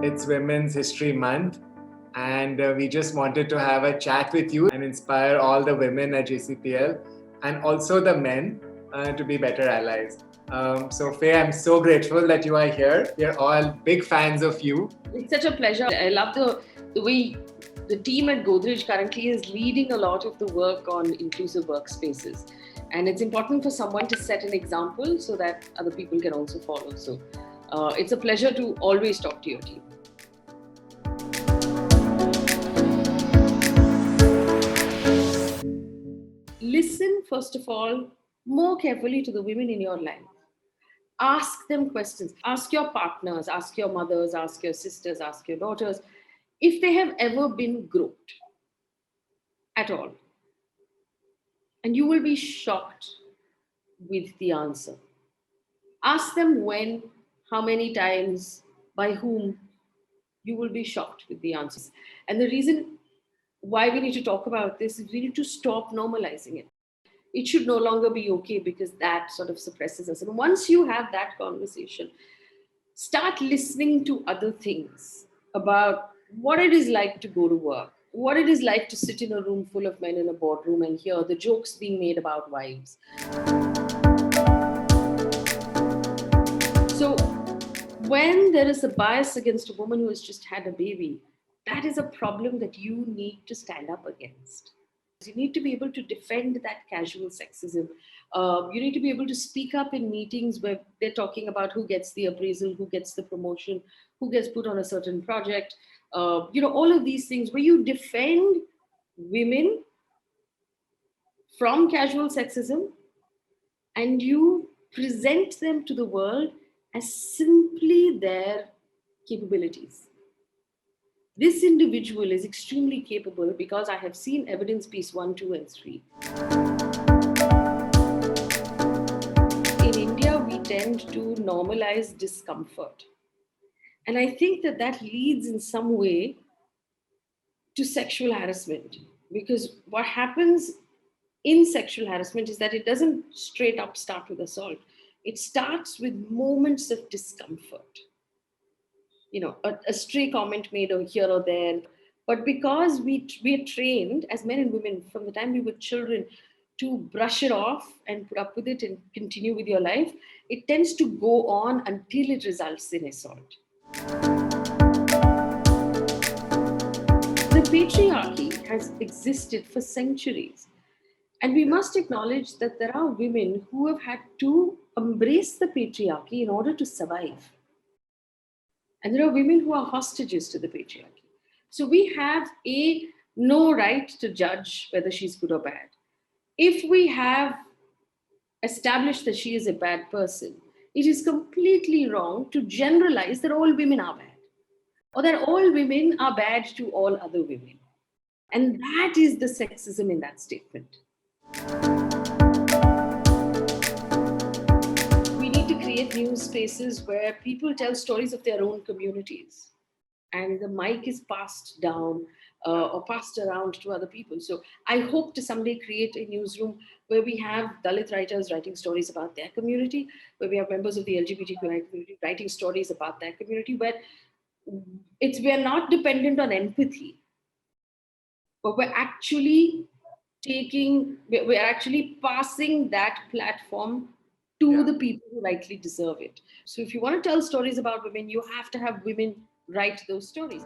It's Women's History Month, and we just wanted to have a chat with you and inspire all the women at JCPL and also the men to be better allies. So Faye, I'm so grateful that you are here. We are all big fans of you. It's such a pleasure. I love the way the team at Godrej currently is leading a lot of the work on inclusive workspaces. And it's important for someone to set an example so that other people can also follow. So it's a pleasure to always talk to your team. Listen, first of all, more carefully to the women in your life. Ask them questions. Ask your partners, ask your mothers, ask your sisters, ask your daughters if they have ever been groped at all. And you will be shocked with the answer. Ask them when, how many times, by whom. You will be shocked with the answers. And the reason why we need to talk about this is we need to stop normalizing it. It should no longer be okay because that sort of suppresses us. And once you have that conversation, start listening to other things about what it is like to go to work, what it is like to sit in a room full of men in a boardroom and hear the jokes being made about wives. So when there is a bias against a woman who has just had a baby, that is a problem that you need to stand up against. You need to be able to defend that casual sexism. You need to be able to speak up in meetings where they're talking about who gets the appraisal, who gets the promotion, who gets put on a certain project. All of these things where you defend women from casual sexism and you present them to the world as simply their capabilities. This individual is extremely capable because I have seen evidence piece 1, 2, and 3. In India, we tend to normalize discomfort. And I think that leads in some way to sexual harassment. Because what happens in sexual harassment is that it doesn't straight up start with assault. It starts with moments of discomfort. A stray comment made here or there. But because we are trained as men and women from the time we were children to brush it off and put up with it and continue with your life, it tends to go on until it results in assault. The patriarchy has existed for centuries. And we must acknowledge that there are women who have had to embrace the patriarchy in order to survive. And there are women who are hostages to the patriarchy. So we have no right to judge whether she's good or bad. If we have established that she is a bad person, it is completely wrong to generalize that all women are bad or that all women are bad to all other women. And that is the sexism in that statement. Create new spaces where people tell stories of their own communities and the mic is passed down or passed around to other people. So I hope to someday create a newsroom where we have Dalit writers writing stories about their community, where we have members of the LGBTQI community writing stories about their community, where we're not dependent on empathy, but we're actually passing that platform to the people who rightly deserve it. So if you want to tell stories about women, you have to have women write those stories.